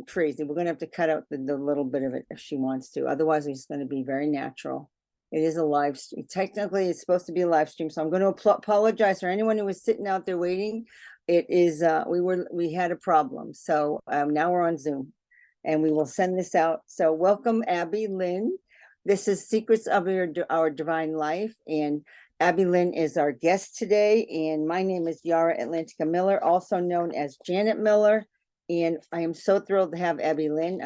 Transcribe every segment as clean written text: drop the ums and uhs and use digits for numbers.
crazy. We're going to have to cut out the little bit of it if she wants to. Otherwise, it's going to be very natural. It is a live stream. Technically, it's supposed to be a live stream. So I'm going to apologize for anyone who was sitting out there waiting. It is, we had a problem. So now we're on Zoom and we will send this out. So welcome, Abby Lynn. This is Secrets of Our Divine Life. And Abby Lynn is our guest today. And my name is Yarra Atlantica Miller, also known as Janet Miller. And I am so thrilled to have Abby Lynn.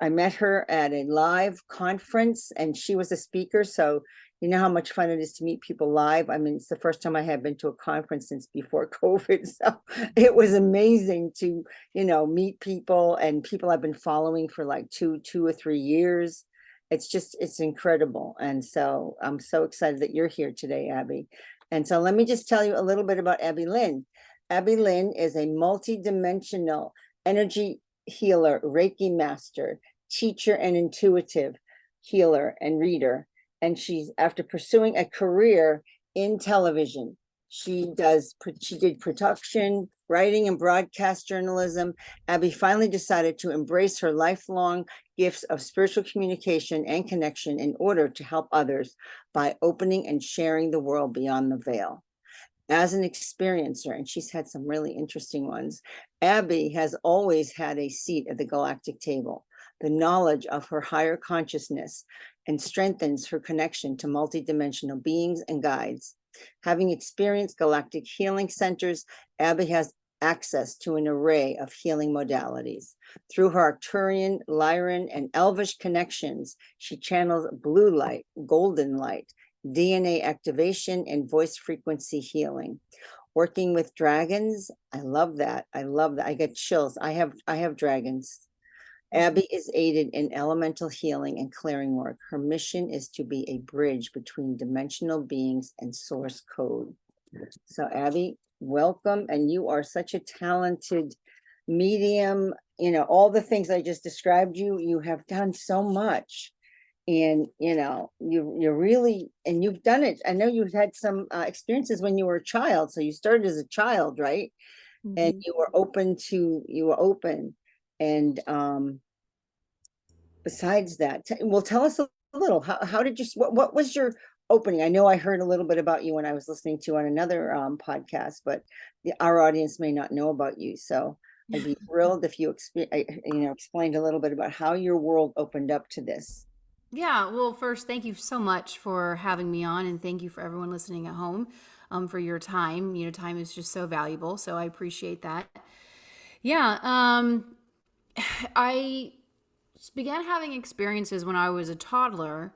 I met her at a live conference and she was a speaker. So you know how much fun it is to meet people live. I mean, it's the first time I have been to a conference since before COVID. So it was amazing to, meet people and people I've been following for like two or 3 years. It's incredible. And so I'm so excited that you're here today, Abby. And so let me just tell you a little bit about Abby Lynn. Abby Lynn is a multi-dimensional energy healer, Reiki master, teacher, and intuitive healer and reader. And she's, after pursuing a career in television, she did production, writing, and broadcast journalism. Abby finally decided to embrace her lifelong gifts of spiritual communication and connection in order to help others by opening and sharing the world beyond the veil. As an experiencer, and she's had some really interesting ones, Abby has always had a seat at the galactic table. The knowledge of her higher consciousness and strengthens her connection to multidimensional beings and guides. Having experienced galactic healing centers, Abby has access to an array of healing modalities. Through her Arcturian, Lyran, and Elvish connections, she channels blue light, golden light, DNA activation, and voice frequency healing. Working with dragons, I love that. I get chills. I have dragons. Abby is aided in elemental healing and clearing work. Her mission is to be a bridge between dimensional beings and source code. So Abby, welcome. And you are such a talented medium. All the things I just described you have done so much. And you're really, and you've done it. I know you've had some experiences when you were a child. So you started as a child, right? And you were open. And besides that, well, tell us a little. How did you? What was your opening? I know I heard a little bit about you when I was listening to on another podcast, but our audience may not know about you. So I'd be thrilled if you explained a little bit about how your world opened up to this. Yeah, well, first, thank you so much for having me on, and thank you for everyone listening at home for your time. Time is just so valuable, so I appreciate that. Yeah, I began having experiences when I was a toddler,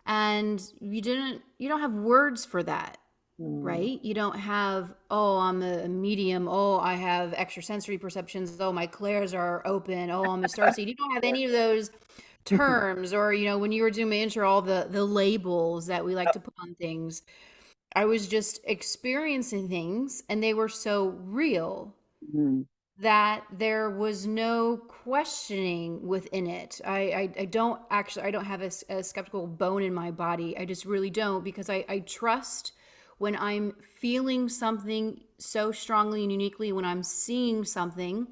and you don't have words for that, right? You don't have, oh, I'm a medium. Oh, I have extrasensory perceptions. Oh, my clairs are open. Oh, I'm a starseed. You don't have any of those terms, or when you were doing my intro, all the labels that we like to put on things. I was just experiencing things and they were so real Mhm. that there was no questioning within it. I don't actually, I don't have a skeptical bone in my body. I just really don't, because I trust when I'm feeling something so strongly and uniquely, when I'm seeing something.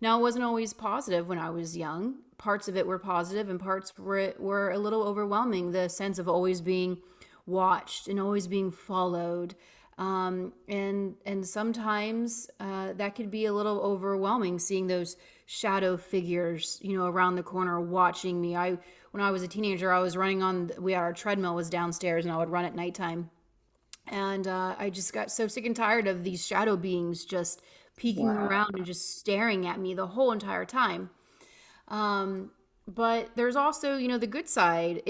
Now, it wasn't always positive when I was young. Parts of it were positive and parts were a little overwhelming. The sense of always being watched and always being followed. And sometimes that could be a little overwhelming, seeing those shadow figures, around the corner watching me. When I was a teenager, I was running we had our treadmill was downstairs and I would run at nighttime. And I just got so sick and tired of these shadow beings just peeking Wow. around and just staring at me the whole entire time. But there's also, the good side.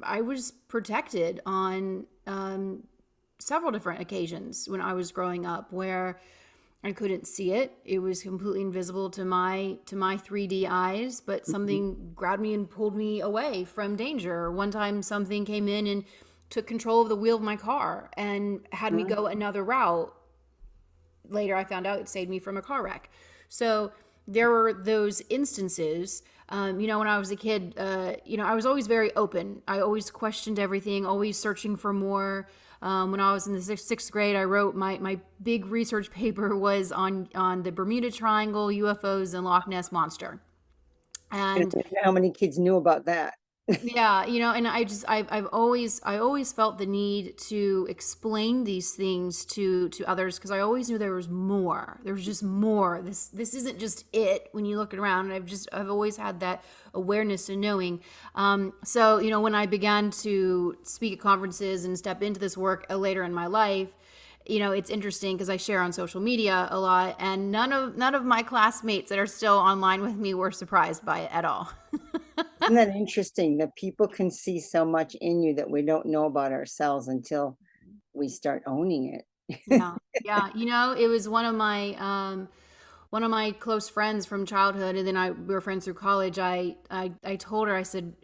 I was protected on several different occasions when I was growing up, where I couldn't see it. It was completely invisible to my 3D eyes, but something grabbed me and pulled me away from danger. One time something came in and took control of the wheel of my car and had me go another route. Later I found out it saved me from a car wreck. So there were those instances. When I was a kid, I was always very open. I always questioned everything, always searching for more. When I was in the sixth grade, I wrote my big research paper was on the Bermuda Triangle, UFOs, and Loch Ness Monster. And And how many kids knew about that? yeah, and I always felt the need to explain these things to others because I always knew there was more. There was just more. This isn't just it when you look around. I've always had that awareness and knowing. So when I began to speak at conferences and step into this work later in my life, it's interesting because I share on social media a lot, and none of my classmates that are still online with me were surprised by it at all. Isn't that interesting that people can see so much in you that we don't know about ourselves until we start owning it? Yeah. Yeah. It was one of my close friends from childhood, and then we were friends through college. I told her, I said,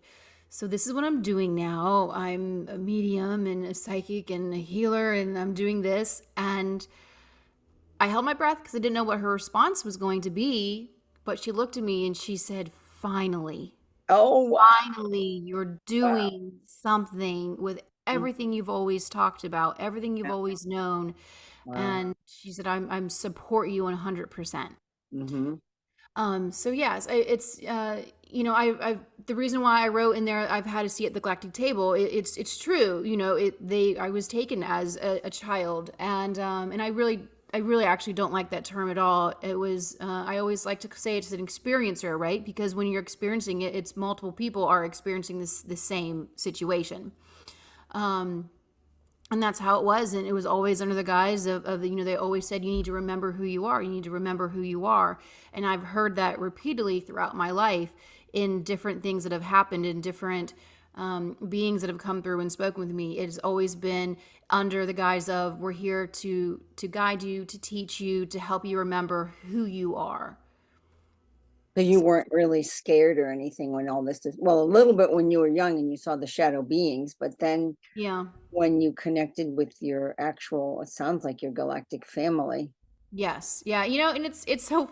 so this is what I'm doing now. I'm a medium and a psychic and a healer, and I'm doing this. And I held my breath because I didn't know what her response was going to be. But she looked at me and she said, finally, Oh, wow. finally, you're Wow. doing something with Mm, everything you've always talked about, everything you've yeah, always known. wow. And she said, I'm support you 100%. Mm-hmm. So yes, it's the reason why I wrote in there I've had a seat at the galactic table. It's true. I was taken as a child, and I really actually don't like that term at all. It was I always like to say it's an experiencer, right? Because when you're experiencing it, it's multiple people are experiencing the same situation. And that's how it was, and it was always under the guise of they always said, you need to remember who you are, you need to remember who you are. And I've heard that repeatedly throughout my life in different things that have happened, in different beings that have come through and spoken with me. It has always been under the guise of, we're here to guide you, to teach you, to help you remember who you are. So you weren't really scared or anything when all this is, well, a little bit when you were young and you saw the shadow beings, but then Yeah. when you connected with your actual, it sounds like your galactic family. Yes. Yeah. And it's it's so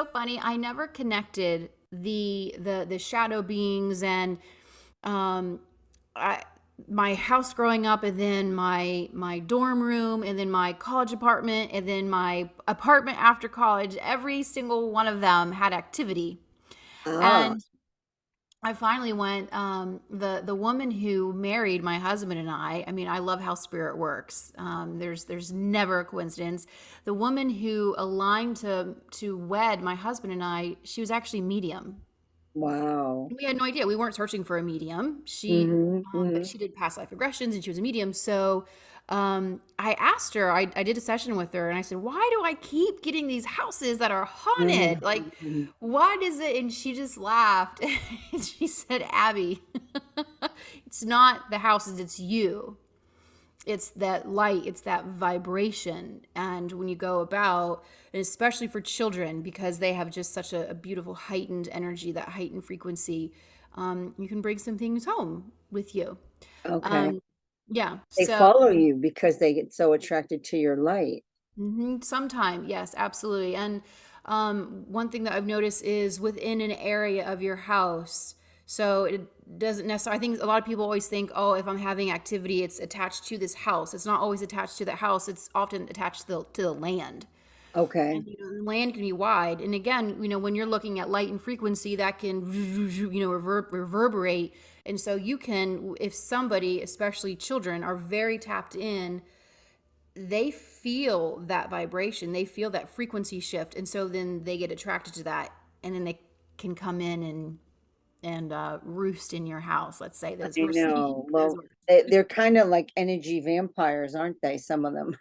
funny. I never connected the shadow beings and um I my house growing up, and then my dorm room, and then my college apartment, and then my apartment after college. Every single one of them had activity. Ah, And I finally went, the woman who married my husband and I mean, I love how spirit works. There's never a coincidence. The woman who aligned to wed my husband and I, she was actually medium. wow. We had no idea. We weren't searching for a medium. Mm-hmm, But mm-hmm. she did past life regressions, and she was a medium. So I asked her, I did a session with her, and I said, why do I keep getting these houses that are haunted? Like, Mm-hmm. what is it? And she just laughed. And she said, Abby, it's not the houses, it's you. It's that light, it's that vibration. And when you go about, and especially for children, because they have just such a beautiful heightened energy, that heightened frequency, you can bring some things home with you. Okay. um yeah, They so follow you because they get so attracted to your light. sometime, yes, absolutely. And one thing that I've noticed is within an area of your house. So it doesn't necessarily, I think a lot of people always think, oh, if I'm having activity, it's attached to this house. It's not always attached to the house. It's often attached to the land. Okay. And the land can be wide. And again, when you're looking at light and frequency, that can, reverberate. And so you can, if somebody, especially children, are very tapped in, they feel that vibration, they feel that frequency shift, and so then they get attracted to that, and then they can come in and roost in your house. Let's say I those we're seeing know. those Well, words. they're kind of like energy vampires, aren't they? Some of them.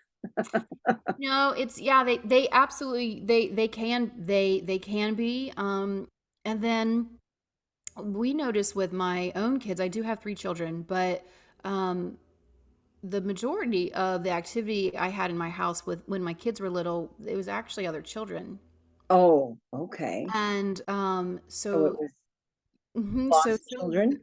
No, it's yeah, they absolutely they can be. And then we notice with my own kids, I do have three children, but um the majority of the activity I had in my house with when my kids were little, it was actually other children. Oh, okay. And So it so was so lost children?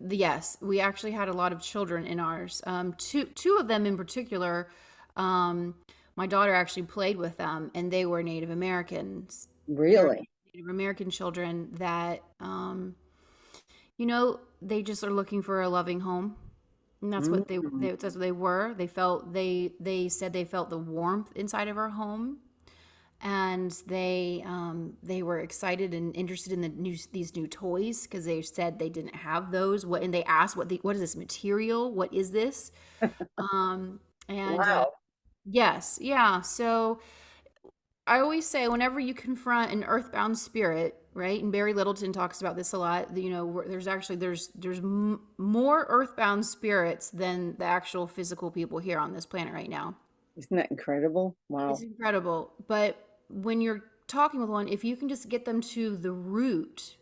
yes, we actually had a lot of children in ours. Two of them in particular, um, my daughter actually played with them, and they were Native Americans. They're Really? Native American children that they just are looking for a loving home. And that's what Mm. that's what they were. They said they felt the warmth inside of our home, and they were excited and interested in these new toys because they said they didn't have those. What and they asked what is this material? What is this? Um, and Wow. yes, yeah. So I always say whenever you confront an earthbound spirit, right? And Barry Littleton talks about this a lot. There's actually more earthbound spirits than the actual physical people here on this planet right now. Isn't that incredible? It's Wow. incredible. But when you're talking with one, if you can just get them to their root,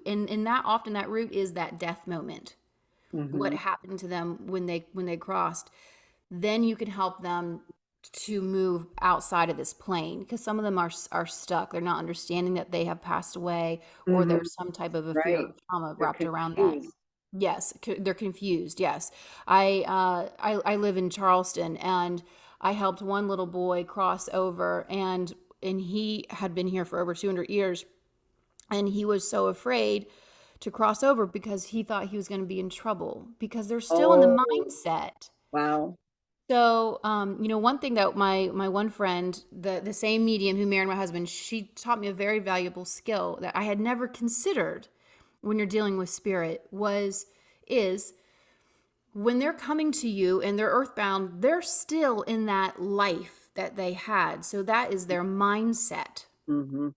and that often that root is that death moment, what Hmm. happened to them when they crossed, then you can help them to move outside of this plane because some of them are stuck. They're not understanding that they have passed away, or Hmm. there's some type of a fear Right. of trauma They're wrapped around that. confused. Yes, they're confused. Yes, I live in Charleston, and I helped one little boy cross over, and he had been here for over 200 years, and he was so afraid to cross over because he thought he was going to be in trouble because they're still in the Oh, mindset. wow. So, one thing that my one friend, the same medium who married my husband, she taught me a very valuable skill that I had never considered when you're dealing with spirit is when they're coming to you and they're earthbound, they're still in that life that they had. So that is their mindset. Hmm.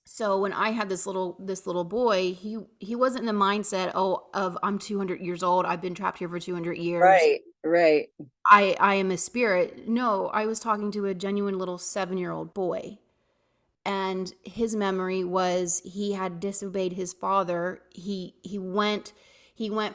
So when I had this little boy, he wasn't in the mindset, of I'm 200 years old, I've been trapped here for 200 years. Right, right. I am a spirit. No, I was talking to a genuine little 7-year-old boy, and his memory was he had disobeyed his father. He went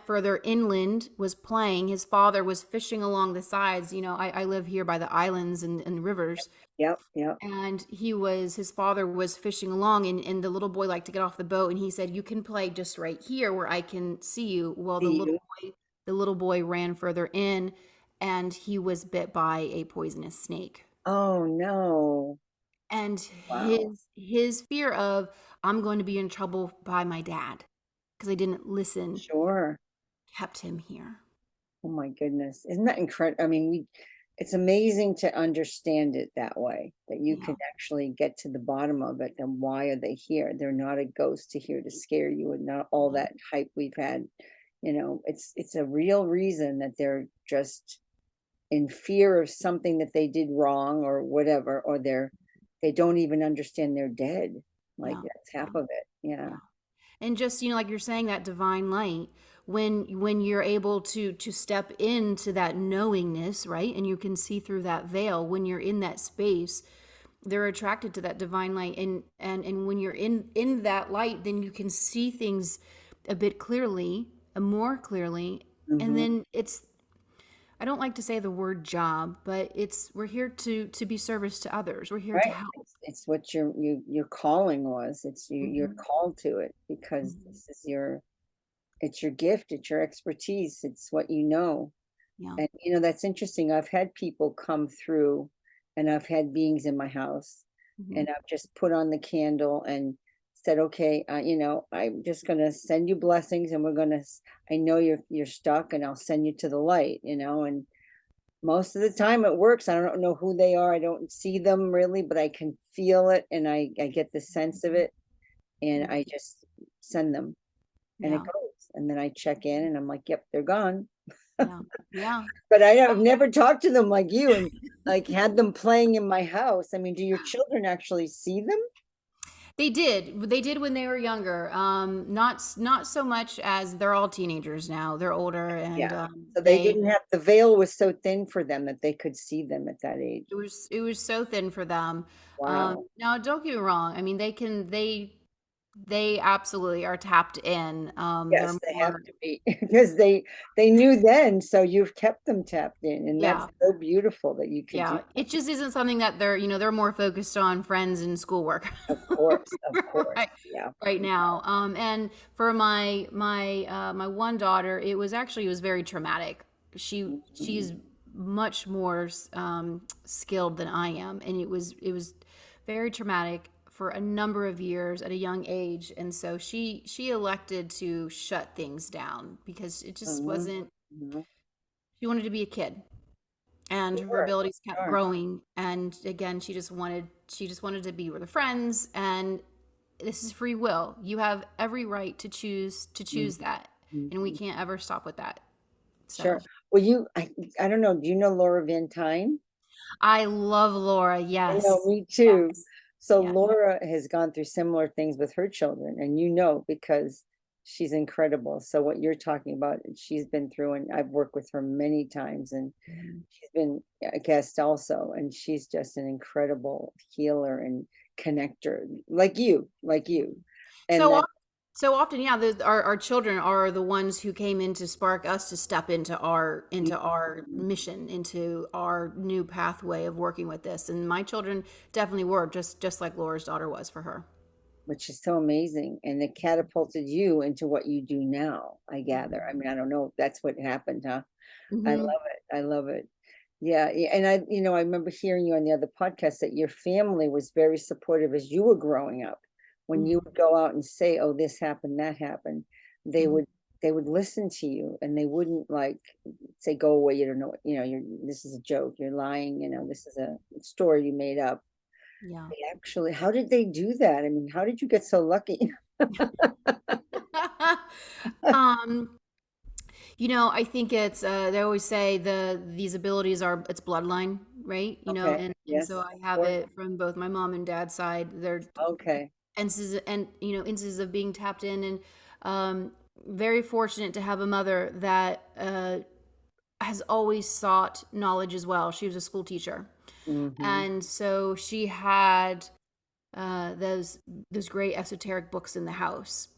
further inland, was playing. His father was fishing along the sides. I live here by the islands and rivers, Yep, yep. and his father was fishing along, and the little boy liked to get off the boat, and he said, you can play just right here where I can see you. Well, See you. the little boy ran further in, and he was bit by a poisonous snake. Oh, no. And Wow. his fear of, I'm going to be in trouble by my dad because I didn't listen, Sure. kept him here. Oh my goodness. Isn't that incredible? I mean, it's amazing to understand it that way, that you Yeah. can actually get to the bottom of it and why are they here? They're not a ghost to here to scare you and not all Yeah. that hype we've had. It's a real reason that they're just in fear of something that they did wrong or whatever, or they don't even understand they're dead. Like Yeah. that's Yeah. half of it. Yeah. Yeah. And just, like you're saying, that divine light, when you're able to step into that knowingness, right? And you can see through that veil when you're in that space, they're attracted to that divine light, and when you're in that light, then you can see things a bit clearly, more clearly. And Hmm. then I don't like to say the word job, but we're here to be service to others. We're here to Right. help. It's what your calling was. You're Hmm. called to it because Hmm. this is it's your gift, it's your expertise, it's what you know. Yeah. And that's interesting. I've had people come through and I've had beings in my house Hmm. and I've just put on the candle and said, okay, I'm just going to send you blessings and I know you're stuck and I'll send you to the light, and most of the time it works. I don't know who they are. I don't see them really, but I can feel it and I get the sense of it and I just send them and it Yeah. goes. And then I check in and I'm like, yep, they're gone. Yeah. Yeah. But I've never talked to them like you and like had them playing in my house. I mean, do your children actually see them? They did. They did when they were younger. Not so much as they're all teenagers now. They're older, and Yeah. So they they didn't have the veil was so thin for them that they could see them at that age. it was so thin for them. Wow. Now, don't get me wrong. I mean, they absolutely are tapped in. They're Yes, they have more, to be because they knew then, so you've kept them tapped in, and that's yeah, so beautiful that you could do. yeah. It just isn't something that they're more focused on friends and schoolwork. Of course, Right, yeah. right now. And for my one daughter, it was very traumatic. She's Mhm. much more skilled than I am, and it was very traumatic for a number of years at a young age, and so she elected to shut things down because it just Mhm, wasn't. mhm. She wanted to be a kid, and her Sure, abilities kept sure. growing. And again, she just wanted to be with her friends. And this is free will. You have every right to Mhm, choose that, and we mhm. can't ever stop with that. Sure. So Well, I don't know, do you know Laura Van Tine? I love Laura. I know, Yes, me too. yes, So yeah. Laura has gone through similar things with her children, and you know, because she's incredible. So what you're talking about, she's been through, and I've worked with her many times, and Mhm. she's been a guest also, and she's just an incredible healer and connector, like you. And So that, often, so often, yeah, our children are the ones who came in to spark us to step into our mission, into our new pathway of working with this. And my children definitely were just like Laura's daughter was for her. which is so amazing, and it catapulted you into what you do now, I gather. I mean, I don't know if that's what happened, huh? I Hmm. love it. I love it. Yeah, yeah, and I remember hearing you on the other podcast that your family was very supportive as you were growing up. When you would go out and say, "Oh, this happened, that happened," they Hmm. would they would listen to you, and they wouldn't like say, "Go away, you don't know, you're this is a joke, you're lying, this is a story you made up." Yeah. They actually, how did they do that? I mean, how did you get so lucky? um, I think it's they always say these abilities are it's bloodline, right? Okay, And so yes, I of have course. it from both my mom and dad's side. They're Okay. instances of being tapped in, and very fortunate to have a mother that has always sought knowledge as well. She was a school teacher, Hmm. and so she had those great esoteric books in the house.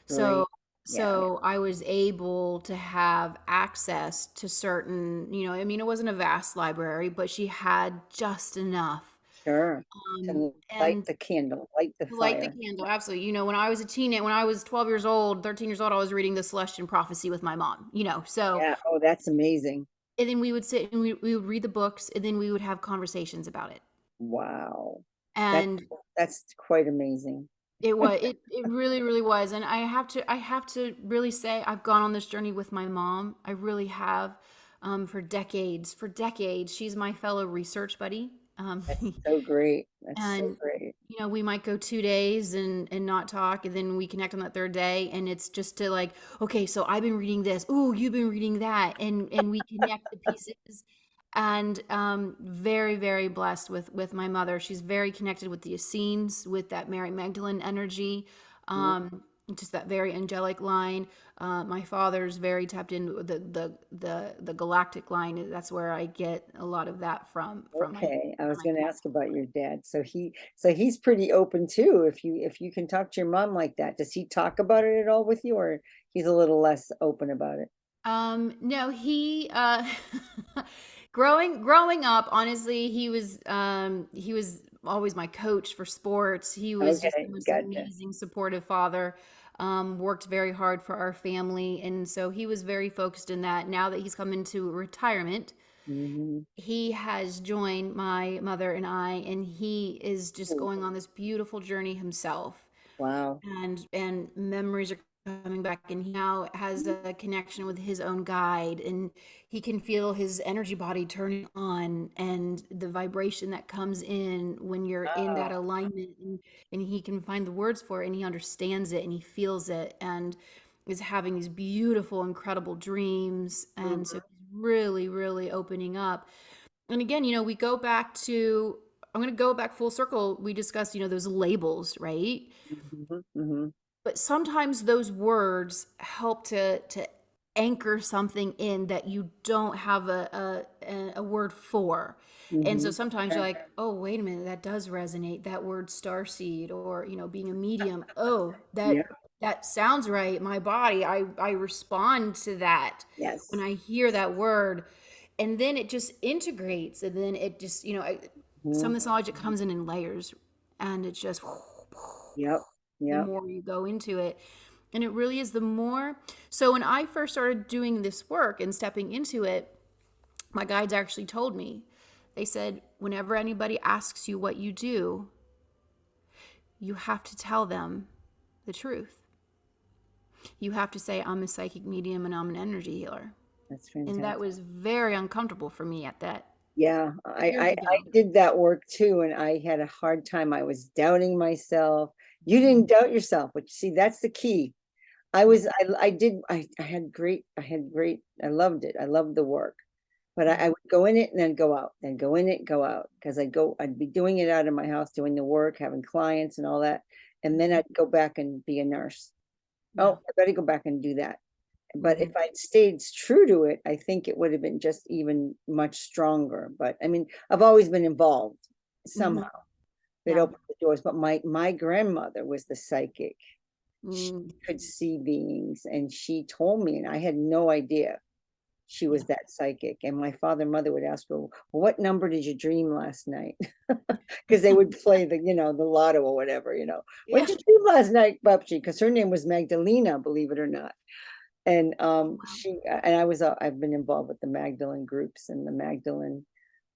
So Great. Yeah. I was able to have access to certain, I mean, it wasn't a vast library, but she had just enough. Sure. Um, To light and the candle, light the light the fire. candle, absolutely. When I was a teenager, when I was 12 years old, 13 years old, I was reading the Celestian Prophecy with my mom, so, Yeah. Oh, that's amazing. and then we would sit and we would read the books, and then we would have conversations about it. Wow. That's And that's quite amazing. it really, really was. And I have to really say I've gone on this journey with my mom. I really have, for decades. For decades, she's my fellow research buddy. That's so great. That's so And great. we might go 2 days and not talk, and then we connect on that third day, and it's just to like, okay, so I've been reading this, ooh, you've been reading that, and we connect the pieces. And very, very blessed with my mother. She's very connected with the Essenes, with that Mary Magdalene energy, Mhm. just that very angelic line. My father's very tapped in with the galactic line. That's where I get a lot of that from my Okay. I was my going to dad. ask about your dad. So he's pretty open too. If you can talk to your mom like that, does he talk about it at all with you, or he's a little less open about it? No, he growing up, honestly, he was always my coach for sports. He was just the Okay. most Gotcha. amazing supportive father. Worked very hard for our family, and so he was very focused in that. Now that he's come into retirement, Hmm. he has joined my mother and I, and he is just going on this beautiful journey himself, Wow. and memories are coming back, and he now has a connection with his own guide, and he can feel his energy body turning on, and the vibration that comes in when you're in that Oh. alignment, and he can find the words for it, and he understands it, and he feels it, and is having these beautiful, incredible dreams. And so Hmm. he's really, really opening up. And again, we go back to, I'm going to go back full circle. We discussed, those labels, right? Hmm. Hmm. But sometimes those words help to anchor something in that you don't have a word for. And so Hmm. sometimes you're Sure. like, oh, wait a minute, that does resonate, that word starseed, or being a medium. Oh, Yeah. that sounds right. My body, I respond to that when Yes. I hear that word. And then it just integrates, and then it just, some Mhm. of this knowledge, it comes in layers, and it's just Yep. the Yep. more you go into it. And it really is the more. So when I first started doing this work and stepping into it, my guides actually told me, they said, whenever anybody asks you what you do, you have to tell them the truth. You have to say, I'm a psychic medium and I'm an energy healer. That's And that fantastic. was very uncomfortable for me at that Yeah, years I ago. did that work too, and I had a hard time. I was doubting myself. You Mhm. didn't doubt yourself, but see, that's the key. I had great, I loved it. I loved the work, but Yeah. I would go in it and then go out, then go in it, go out, because I'd be doing it out of my house, doing the work, having clients and all that. And then Mhm. I'd go back and be a nurse. Yeah. Oh, I better go back and do that. But if Mhm. I'd stayed true to it, I think it would have been just even much stronger. But I mean, I've always been involved Mhm. somehow. It Yeah. opened the doors. But my grandmother was the psychic. She Mm. could see beings, and she told me, and I had no idea she Yeah. was that psychic. And my father and mother would ask her, "Well, what number did you dream last night?" Because they would play the lotto or whatever. Yeah. What'd you dream last night, Bubsy? Because her name was Magdalena, believe it or not. And Oh, wow. I've been involved with the Magdalene groups and the Magdalene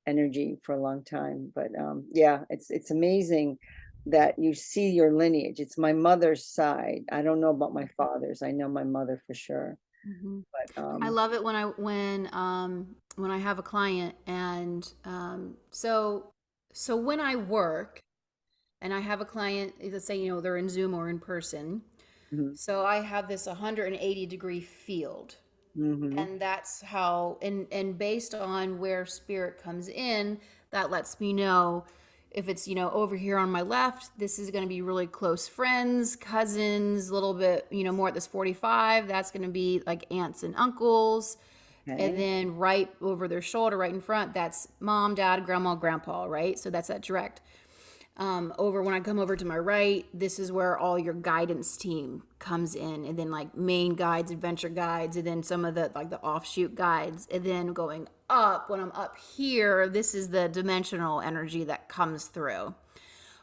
energy for a long time. But yeah, it's amazing that you see your lineage. It's my mother's side. I don't know about my father's. I know my mother for sure. Mhm. But I love it when I have a client and so when I work and I have a client, let's say, they're in Zoom or in person. mhm, So I have this 180-degree field. mhm, And that's how and based on where spirit comes in, that lets me know if it's, over here on my left, this is going to be really close friends, cousins, a little bit, more at this 45, that's going to be like aunts and uncles. And okay. then right over their shoulder, right in front, that's mom, dad, grandma, grandpa, right? So that's that direct. Over when I come over to my right, this is where all your guidance team comes in, and then like main guides, adventure guides, and then some of the like the offshoot guides, and then going up when I'm up here, this is the dimensional energy that comes through.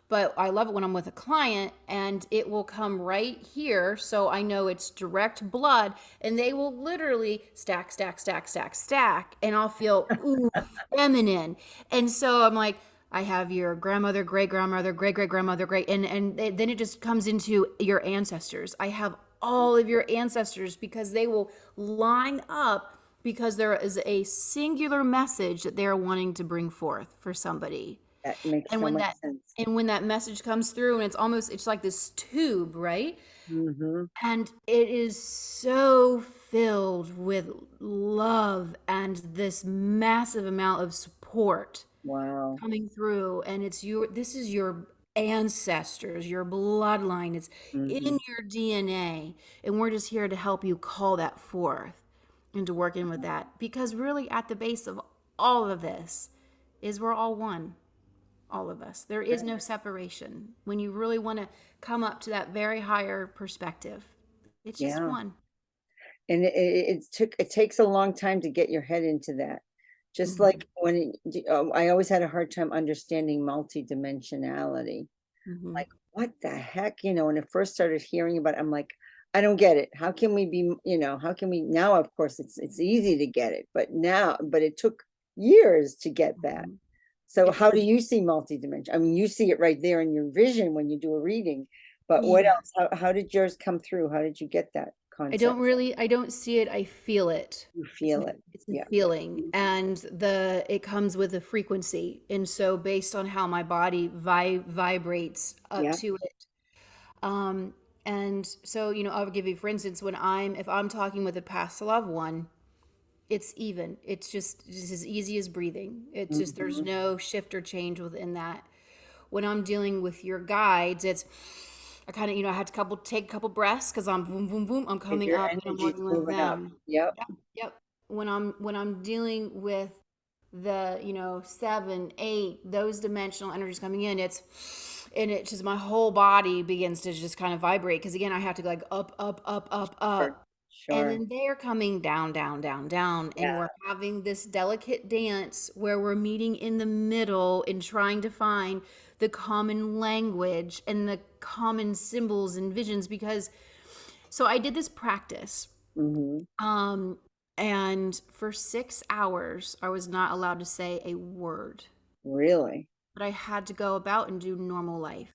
But I love it when I'm with a client and it will come right here. So I know it's direct blood and they will literally stack, stack, stack, stack, stack. And I'll feel, ooh, feminine. And so I'm like, I have your grandmother, great grandmother, great great grandmother, great. And then it just comes into your ancestors. I have all of your ancestors because they will line up because there is a singular message that they're wanting to bring forth for somebody. That makes And so when much that sense. and when that message comes through and it's like this tube, right? Hmm. And it is so filled with love and this massive amount of support Wow. coming through, and this is your ancestors, your bloodline. It's Hmm. in your DNA, and we're just here to help you call that forth and to work in with that, because really at the base of all of this is we're all one, all of us. There is no separation. When you really want to come up to that very higher perspective, it's just Yeah. one. And it takes a long time to get your head into that. Just Hmm. like I always had a hard time understanding multidimensionality. Hmm. Like, what the heck? When I first started hearing about it, I'm like, I don't get it. How can we how can we now? Of course, it's easy to get it, but it took years to get that. Hmm. So It's how do you see multidimension? I mean, you see it right there in your vision when you do a reading, but what yeah. else? How did yours come through? How did you get that concept? I don't see it, I feel it. You It's feel it. it's a Yeah. feeling, and it comes with a frequency. And so based on how my body vibrates up Yeah. to it. Um and so, I'll give you for instance, if I'm talking with a past loved one, it's even. It's just as easy as breathing. It's just there's Mhm. no shift or change within that. When I'm dealing with your guides, it's I kind of, I had to take a couple breaths because I'm boom, boom, boom. I'm If coming your up and I'm energy's working with moving up. them. Yep. Yep, yep. When I'm dealing with the, 7, 8, those dimensional energies coming in, it's just my whole body begins to just kind of vibrate because again I have to go like up, up, up, up, Sure. up. And Sure. then they're coming down, down, down, down. And Yeah. we're having this delicate dance where we're meeting in the middle and trying to find the common language and the common symbols and visions. Because, so I did this practice. Hmm. Um, and for 6 hours, I was not allowed to say a word, Really? but I had to go about and do normal life.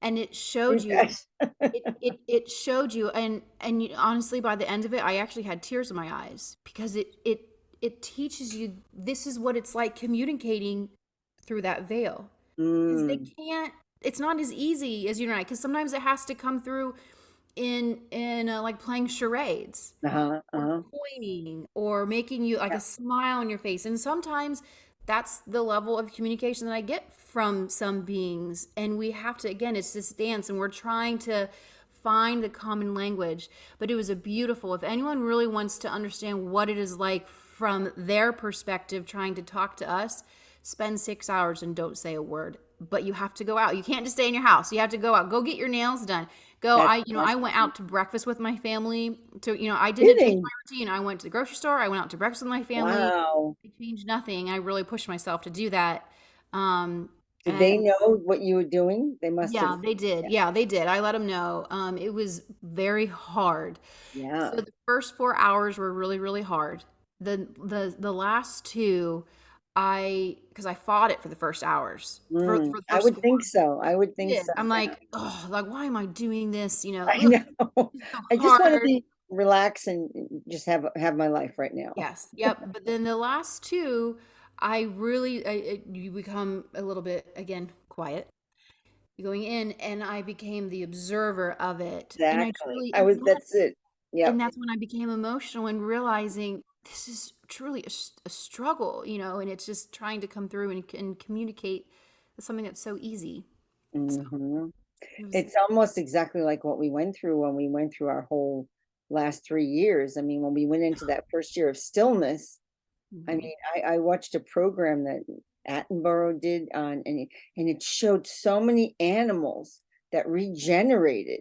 and it showed you, Yes. it showed you, and you, honestly, by the end of it, I actually had tears in my eyes because it teaches you this is what it's like communicating through that veil, because they Mm, can't, it's not as easy as you and I, because sometimes it has to come through in like playing charades uh-huh, or uh-huh. pointing or making you like Yeah. a smile on your face. And sometimes that's the level of communication that I get from some beings. And we have to, again, it's this dance and we're trying to find the common language. But it was a beautiful, if anyone really wants to understand what it is like from their perspective trying to talk to us, spend 6 hours and don't say a word. But you have to go out. You can't just stay in your house. You have to go out. Go get your nails done. Go. That's I went awesome. out to breakfast with my family. To, I didn't change Kidding. my routine. I went to the grocery store. I went out to breakfast with my family. Wow. I changed nothing. I really pushed myself to do that. Um, Did they and know what you were doing? They must have. yeah, they did. Yeah. Yeah, they did. I let them know. It was very hard. So Yeah. the first 4 hours were really, really hard. The last two, because I fought it for the first hours, Mm, for the I first would four. think so. I would think Did. so. I'm Yeah. like, oh, like why am I doing this? I Ugh, know. it's so I just want to hard. be relax and just have my life right now. Yes. Yep. But then the last two, I really, you become a little bit, again, quiet going in, and I became the observer of it. And I Exactly. truly, I was, that's it. and Yep. that's when I became emotional and realizing this is truly a struggle, and it's just trying to come through and communicate something that's so easy. So Hmm. it was, It's almost exactly like what we went through when we went through our whole last 3 years. I mean, when we went into that first year of stillness, I mhm. mean, I watched a program that Attenborough did on, and it showed so many animals that regenerated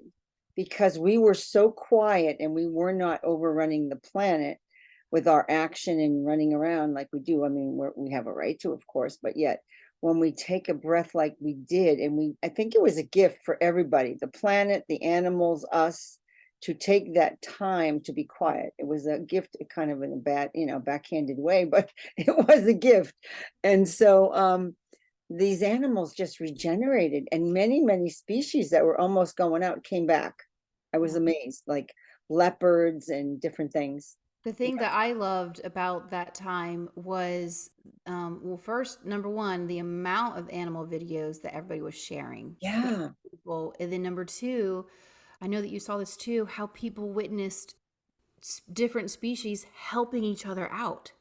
because we were so quiet and we were not overrunning the planet with our action and running around like we do. I mean, we have a right to, of course, but yet when we take a breath like we did, and I think it was a gift for everybody, the planet, the animals, us, to take that time to be quiet. It was a gift, kind of in a bad, backhanded way, but it was a gift. And so these animals just regenerated, and many, many species that were almost going out came back. I was Yeah. amazed, like leopards and different things. The thing that I loved about that time was, well, first, number one, the amount of animal videos that everybody was sharing, which was Yeah. beautiful. And then number two, I know that you saw this too, how people witnessed different species helping each other out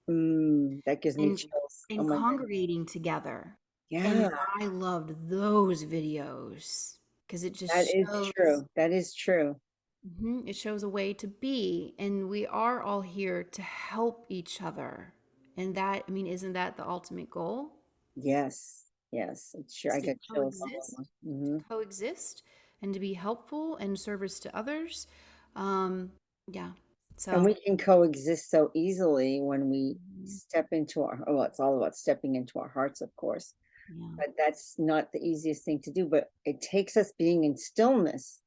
That gives me and chills. Oh and my God. congregating together. And Yeah, I loved those videos because it that just is shows. true. That is true. It shows a way to be, and we are all here to help each other. And that, I mean, isn't that the ultimate goal? Yes. Yes. It's true. Is I to got chills all coexist, over. Hmm. and to be helpful and service to others. Um, yeah. And So, we can coexist so easily when we mhm, step into well, it's all about stepping into our hearts, of course, yeah, but that's not the easiest thing to do. But it takes us being in stillness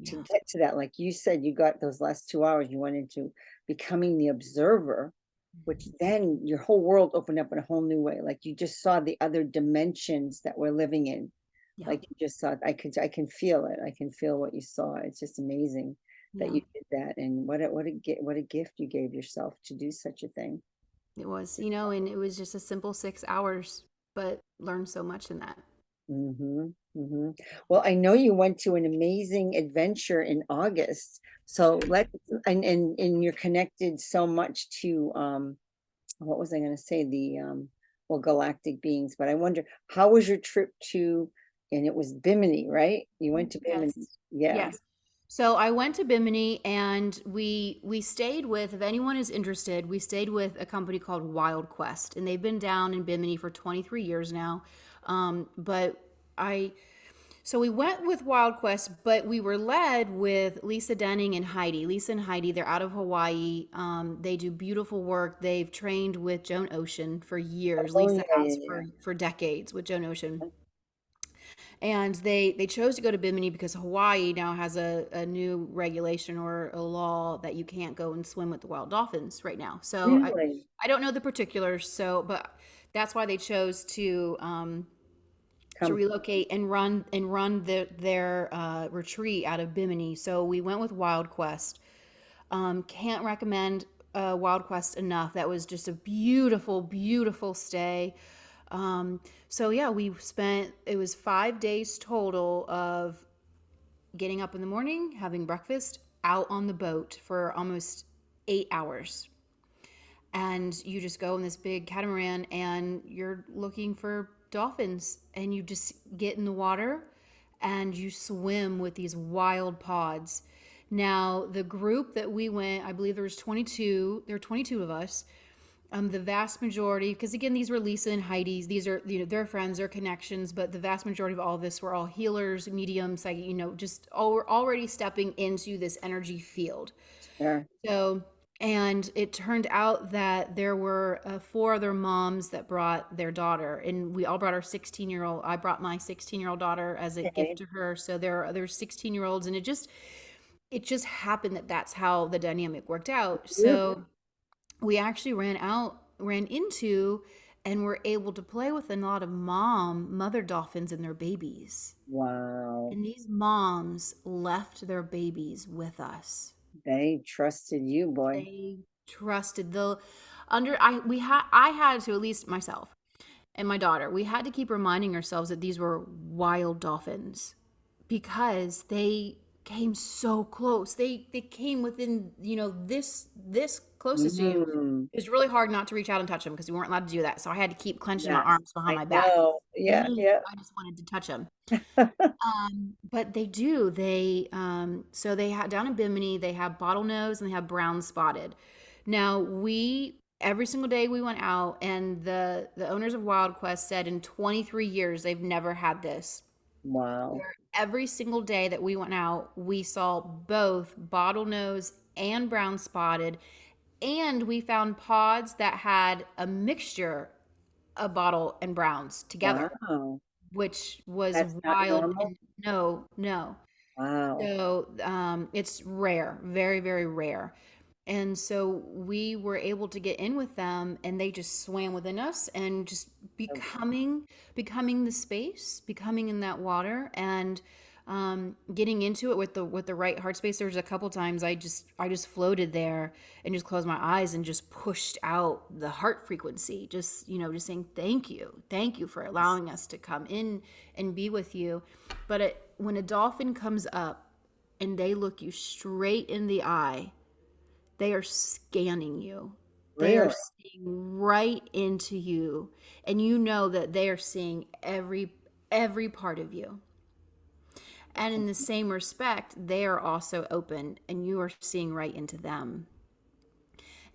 to yeah, get to that. Like you said, you got those last 2 hours, you went into becoming the observer, which mhm, then your whole world opened up in a whole new way. Like you just saw the other dimensions that we're living in. yeah, Like you just saw, I can feel it. I can feel what you saw. It's just amazing that yeah. you did that. And what a gift you gave yourself to do such a thing. It was, and it was just a simple 6 hours, but learned so much in that. Hmm. Hmm. Well, I know you went to an amazing adventure in August. So and you're connected so much to what was I going to say? The well, galactic beings. But I wonder, how was your trip to, and it was Bimini, right? You went to Bimini. Yes. Yeah. Yes. So I went to Bimini and we stayed with, if anyone is interested, we stayed with a company called Wild Quest, and they've been down in Bimini for 23 years now. But I so we went with Wild Quest, but we were led with Lisa Denning and Heidi. Lisa and Heidi, they're out of Hawaii. They do beautiful work. They've trained with Joan Ocean for years. Oh yeah, Lisa has yeah, for decades with Joan Ocean, yeah. and they chose to go to Bimini because Hawaii now has a new regulation or a law that you can't go and swim with the wild dolphins right now. So Really? I don't know the particulars. So but that's why they chose to to Come, relocate and run their retreat out of Bimini. So we went with Wild Quest. Can't recommend Wild Quest enough. That was just a beautiful, beautiful stay. So yeah, we spent, it was 5 days total of getting up in the morning, having breakfast, out on the boat for almost 8 hours. And you just go in this big catamaran and you're looking for dolphins, and you just get in the water and you swim with these wild pods. Now, the group that we went, I believe there were 22 of us. The vast majority, because again, these were Lisa and Heidi's, these are, their friends, their connections, but the vast majority of all of this were all healers, mediums, psychic, just all, we're already stepping into this energy field. sure. So, and it turned out that there were four other moms that brought their daughter, and we all brought our 16-year-old. I brought my 16-year-old daughter as a gift Okay. to her. So there are other 16-year-olds, and it just happened that that's how the dynamic worked out. Beautiful. So we actually ran into, and were able to play with a lot of mother dolphins and their babies. Wow. And these moms left their babies with us. They trusted you, boy. They trusted the under I had to, at least myself and my daughter, we had to keep reminding ourselves that these were wild dolphins, because they came so close. They came within, this closest to you. Mm, It was really hard not to reach out and touch them because we weren't allowed to do that. So I had to keep clenching my yes, arms behind I my back. know. Yeah, Me, yeah. I just wanted to touch them. But they do. So they had down in Bimini, they have bottlenose and they have brown spotted. Now every single day we went out, and the owners of Wild Quest said in 23 years they've never had this. Wow. Every single day that we went out, we saw both bottlenose and brown spotted, and we found pods that had a mixture of bottle and browns together, Wow. which was That's not wild. normal. And no, no. Wow. So it's rare, very, very rare. And so we were able to get in with them, and they just swam within us, and just So becoming the space, becoming in that water, and getting into it with the right heart space. There was a couple times I just floated there and just closed my eyes and just pushed out the heart frequency, just saying thank you for allowing us to come in and be with you. But when a dolphin comes up and they look you straight in the eye, they are scanning you. They are really? seeing right into you, and you know that they are seeing every part of you. And in the same respect, they are also open, and you are seeing right into them.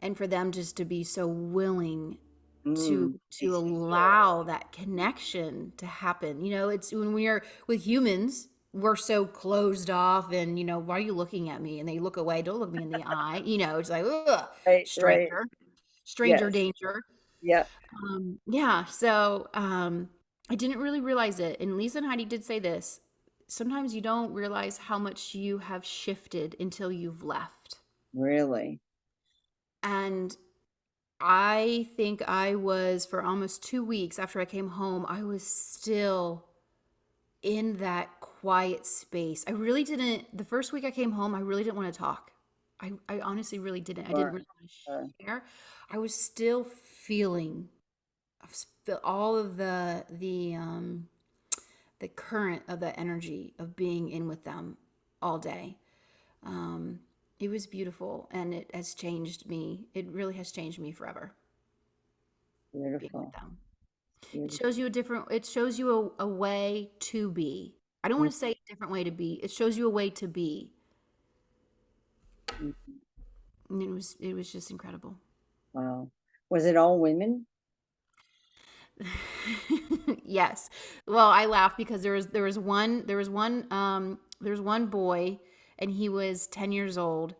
And for them just to be so willing to Makes me feel allow that connection to happen. It's when we're with humans, we're so closed off, and why are you looking at me? And they look away. Don't look me in the eye. It's like, ugh, right, right. stranger Yes. danger. Yeah. Yeah. So I didn't really realize it. And Lisa and Heidi did say this. Sometimes you don't realize how much you have shifted until you've left. Really. And I think I was, for almost 2 weeks after I came home, I was still in that quiet space. I really didn't, the first week I came home, I really didn't want to talk. I honestly really didn't. I didn't Sure. really want Sure. to share. I was still feeling all of the current of the energy of being in with them all day. Um, it was beautiful, and it has changed me. It really has changed me forever, being with Beautiful. them. Beautiful. It shows you a way to be. I don't want to say a different way to be. It shows you a way to be. Mhm. And it was just incredible. Wow. Was it all women? Yes. Well, I laugh because there was one boy, and he was 10 years old,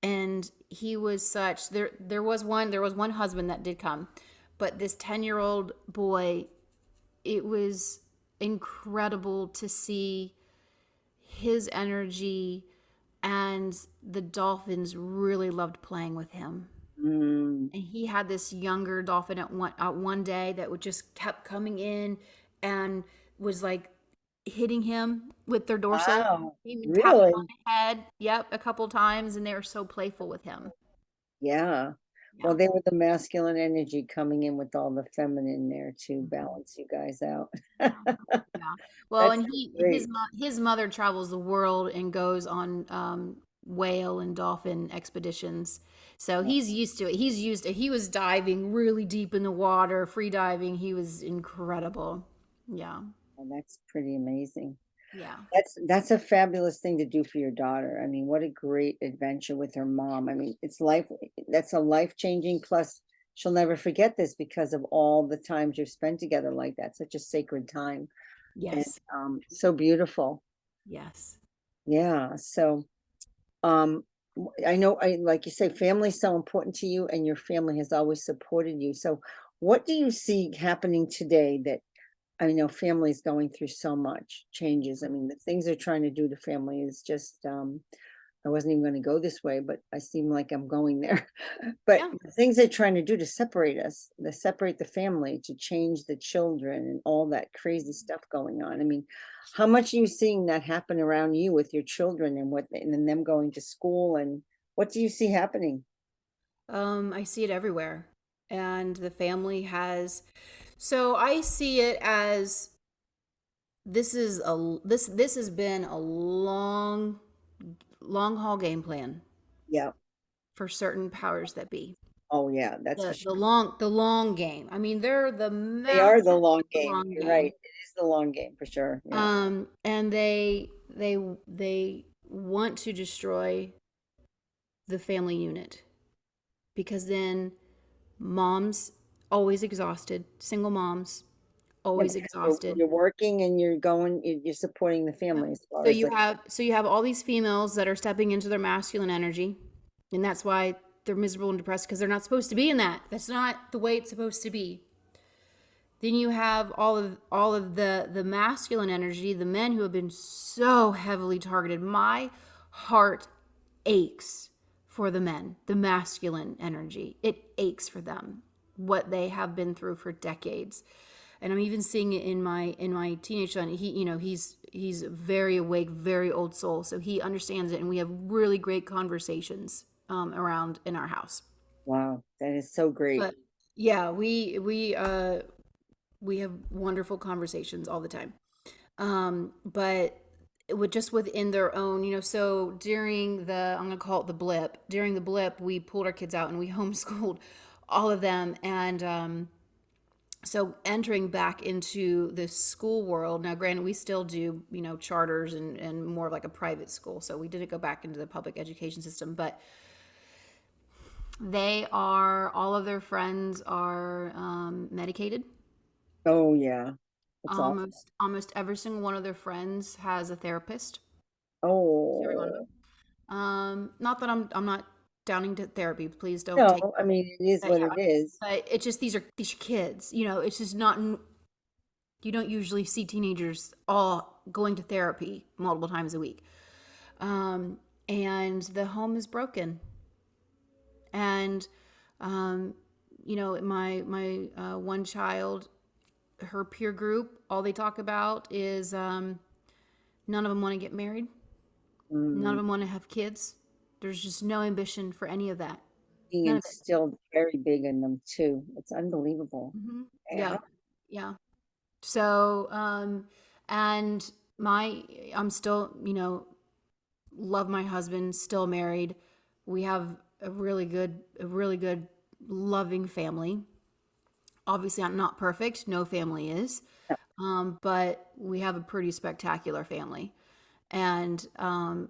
and he was such there was one husband that did come, but this 10-year-old boy, it was incredible to see his energy, and the dolphins really loved playing with him. Mm, And he had this younger dolphin at one day that would just kept coming in, and was like hitting him with their dorsals, Wow, even tapping him on really? the head. Yep, a couple times, and they were so playful with him. Yeah. Well, Yeah. they were the masculine energy coming in with all the feminine there to Mhm. balance you guys out. Yeah. Yeah. Well, That's and so his great. his mother travels the world and goes on whale and dolphin expeditions. So Oh, he's used to it. He was diving really deep in the water, free diving. He was incredible. Yeah. that's pretty amazing. Yeah. That's a fabulous thing to do for your daughter. I mean, what a great adventure with her mom. I mean, it's life, that's a life-changing, plus she'll never forget this because of all the times you've spent together like that. Such a sacred time and Yes. so beautiful. Yes. Yeah. So um I know, I like you say, family's so important to you and your family has always supported you. So what do you see happening today that, I know family's going through so much changes. I mean, the things they're trying to do to family is just, I wasn't even going to go this way, but I seem like I'm going there. But Yeah. the things they're trying to do to separate us, to separate the family, to change the children and all that crazy stuff going on. I mean, how much are you seeing that happen around you with your children and and then them going to school, and what do you see happening? I see it everywhere. And the family has, so I see it as this has been a long haul game plan Yeah. for certain powers that be. Oh yeah, that's for The sure. long game. I mean, they're the They are the masters long of the game. long You're right. game. It is the long game for sure. Yeah. And they want to destroy the family unit because then moms always exhausted, single moms Yeah, always because exhausted. you're working and you're going, you're supporting the Yeah. family as far as like, So you have all these females that are stepping into their masculine energy, and that's why they're miserable and depressed because they're not supposed to be in that. That's not the way it's supposed to be. Then you have all of the masculine energy, the men who have been so heavily targeted. My heart aches for the men, the masculine energy. It aches for them, what they have been through for decades. And I'm even seeing it in my teenage son. He, you know, he's very awake, very old soul, so he understands it, and we have really great conversations around in our house. wow, that is so great. But yeah, we have wonderful conversations all the time. But with just within their own, you know, so during the, I'm gonna call it the blip. During the blip, we pulled our kids out and we homeschooled all of them. And so entering back into the school world now, granted, we still do, you know, charters and more of like a private school. So we didn't go back into the public education system, but they are, all of their friends are medicated. Oh yeah, it's awful. Almost every single one of their friends has a therapist. Every one of Oh them. Not that I'm not downing to therapy. Please don't take no, I mean, it is that. what Yeah, it is. but it's just these are kids. You know, it's just not. You don't usually see teenagers all going to therapy multiple times a week. Um, and the home is broken. And um, you know, my one child, her peer group, all they talk about is none of them want to get married. None of Mm, them want to have kids. There's just no ambition for any of that. being None of it. instilled very big in them too. It's unbelievable. Yeah, Yeah. yeah. So, and my, I'm still, you know, love my husband, still married. We have a really good, loving family. Obviously, I'm not perfect. No family is. But we have a pretty spectacular family, and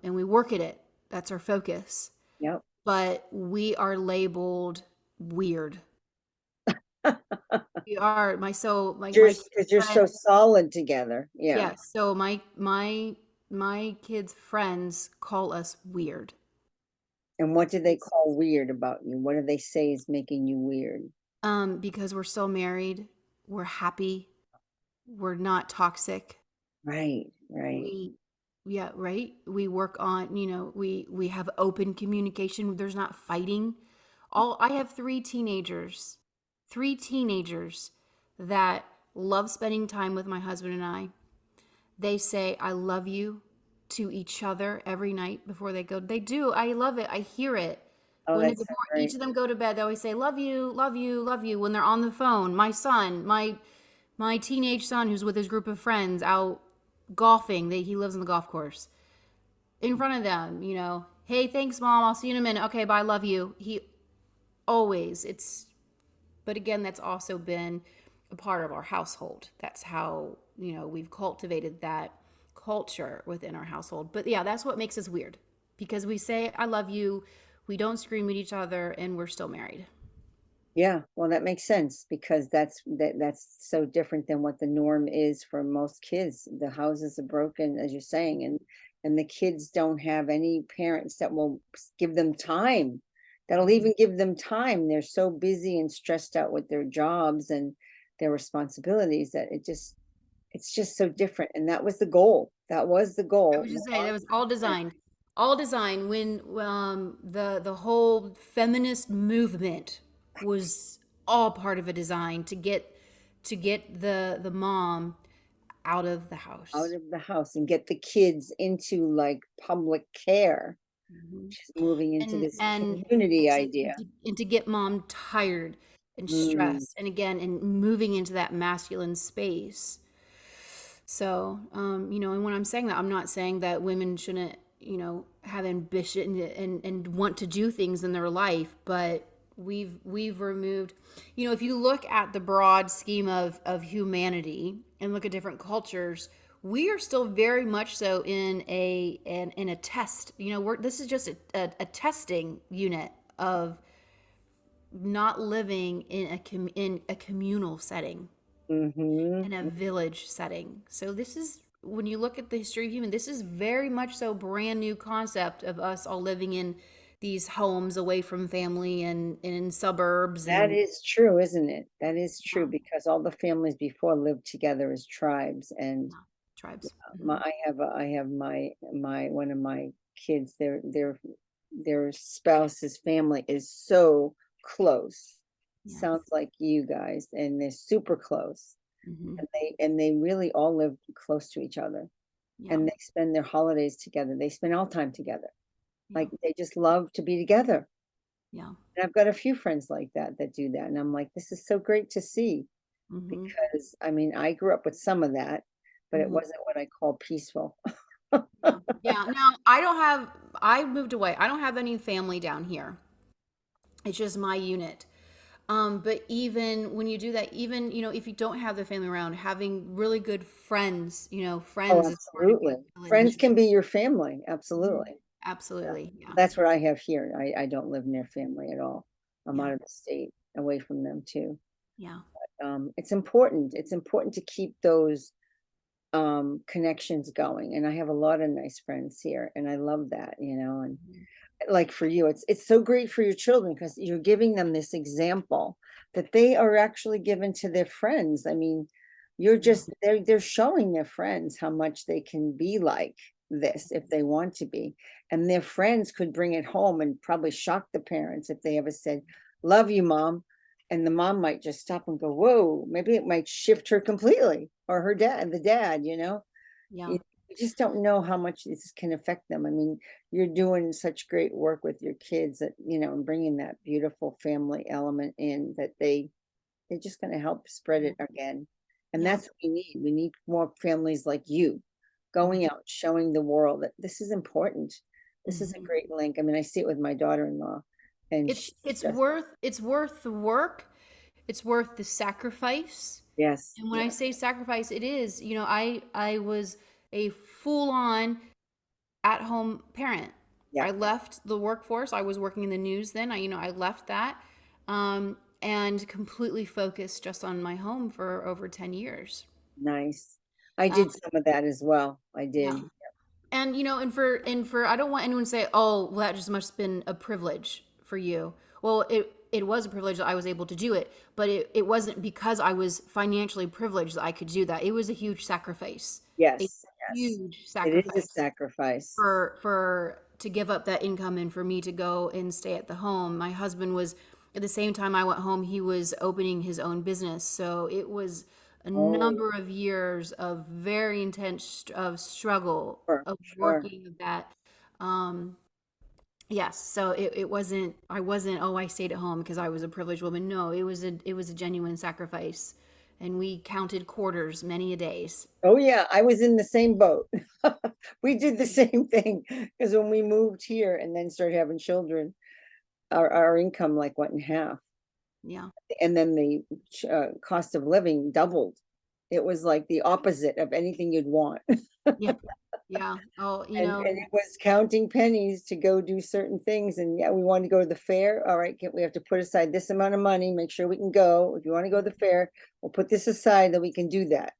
we work at it. That's our focus. Yep. But we are labeled weird. We are my so like You're my kids' because you're so friends. solid together. Yeah. Yes, so my kids' friends call us weird. And what do they It's, call weird about you? What do they say is making you weird? because we're still married, we're happy, we're not toxic. Right, right. We Yeah, right? We work on, you know, we have open communication. There's not fighting. All I have three teenagers that love spending time with my husband and I. They say, I love you to each other every night before they go. They do. I love it. I hear it. Oh, When they, that's so before each great. of them go to bed, they always say, love you, love you, love you. When they're on the phone, my son, my teenage son who's with his group of friends out golfing, he lives in the golf course. In front of them, hey, thanks, mom. I'll see you in a minute. Okay, bye, love you. He always, but again, that's also been a part of our household. That's how, we've cultivated that culture within our household. But yeah, that's what makes us weird because we say, I love you. We don't scream at each other and we're still married. Yeah, well, that makes sense because that's so different than what the norm is for most kids. The houses are broken, as you're saying, and the kids don't have any parents that will give them time. That'll even give them time. They're so busy and stressed out with their jobs and their responsibilities that it's just so different. And that was the goal. That was the I goal. was just saying that was all designed when the whole feminist movement was all part of a design to get the mom out of the Out house. of the house and get the kids into like public care, Mhm. which is moving into and this and community to idea. and to get mom tired and Mm, stressed and again and moving into that masculine space. So, and when I'm saying that, I'm not saying that women shouldn't, have ambition and want to do things in their life, but we've removed, if you look at the broad scheme of humanity and look at different cultures, we are still very much so in a test. This is just a testing unit of not living in a communal setting, mhm. in a village setting. So this is when you look at the history of human, this is very much so brand new concept of us all living in these homes away from family and in suburbs That and is true, isn't it? That is true because all the families before lived together as tribes. And yeah, tribes. I have my one of my kids, their spouse's family is so close. Sounds Yes. like you guys, and they're super close. Hmm. And they really all live close to each other, Yeah. and they spend their holidays together. They spend all time together. Yeah. Like they just love to be together. Yeah. And I've got a few friends like that do that. And I'm like, this is so great to see Hmm. because I mean, I grew up with some of that, but it Hmm. wasn't what I call peaceful. Yeah. Yeah. Now I moved away. I don't have any family down here. It's just my unit. But even when you do that, even, if you don't have the family around, having really good friends, Oh, friends is part of absolutely. your Friends village. can be your family. Mhm. Absolutely. Yeah. Absolutely. Yeah. That's what I have here. I don't live near family at all. I'm Yeah. out of the state, away from them too. Yeah. It's important. It's important to keep those connections going. And I have a lot of nice friends here, and I love that, and Mhm. like for you, it's so great for your children because you're giving them this example that they are actually given to their friends. I mean, Yeah. they're showing their friends how much they can be like this if they want to be. And their friends could bring it home and probably shock the parents if they ever said, love you, mom. And the mom might just stop and go, whoa, maybe it might shift her completely, or her dad, the dad, Yeah. you, you just don't know how much this can affect them. I mean, you're doing such great work with your kids that, and bringing that beautiful family element in that they're just going to help spread Yeah. it again. And Yeah. that's what we need. We need more families like you Mhm. going out, showing the world that this is important. This is a Mhm. great link. I mean, I see it with my daughter-in-law, and It's she's it's just, worth it's worth the work. It's worth the sacrifice. yes, And when I yeah, say sacrifice, it is, I was a full on at home parent. yeah, I left the workforce. I was working in the news then. I left that and completely focused just on my home for over 10 years. nice. I Um, did some of that as well. I yeah. did. And I don't want anyone to say, "Oh, well, that just must have been a privilege for you." Well, it was a privilege that I was able to do it, but it wasn't because I was financially privileged that I could do that. It was a huge sacrifice. A Yes, yes. huge It is a sacrifice sacrifice. for to give up that income and for me to go and stay at the home. My husband was at the same time I went home, he was opening his own business. So it was a Oh, number of years of very intense of struggle sure, of sure. working of that. Um, yes, so it wasn't, I wasn't, oh, I stayed at home because I was a privileged woman. No, it was a genuine sacrifice, and we counted quarters many a days. Oh, yeah, I was in the same boat. We did the same thing because when we moved here and then started having children, our income like went in half. Yeah. And then the cost of living doubled. It was like the opposite of anything you'd want. Yeah. Yeah. Oh, you And know, it was counting pennies to go do certain things. And yeah, we wanted to go to the fair. All right, we have to put aside this amount of money, make sure we can go. If you want to go to the fair, we'll put this aside that we can do that.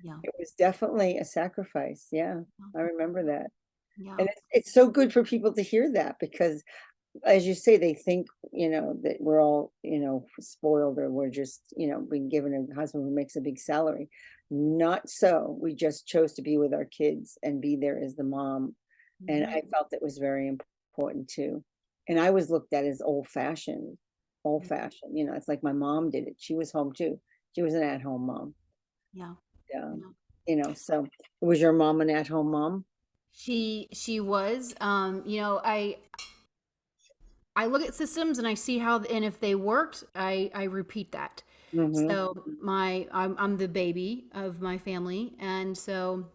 yeah. It was definitely a sacrifice. Yeah, I remember that. Yeah. And it's so good for people to hear that because as you say, they think, that we're all, spoiled or we're just, being given a husband who makes a big salary. Not so. We just chose to be with our kids and be there as the mom. And Mhm. I felt it was very important too. And I was looked at as old fashioned, it's like my mom did it. She was home too. She was an at-home mom. Yeah. Yeah. Yeah. So was your mom an at-home mom? She was, I look at systems and I see how, and if they worked, I repeat that. Mm-hmm. So I'm the baby of my family, and so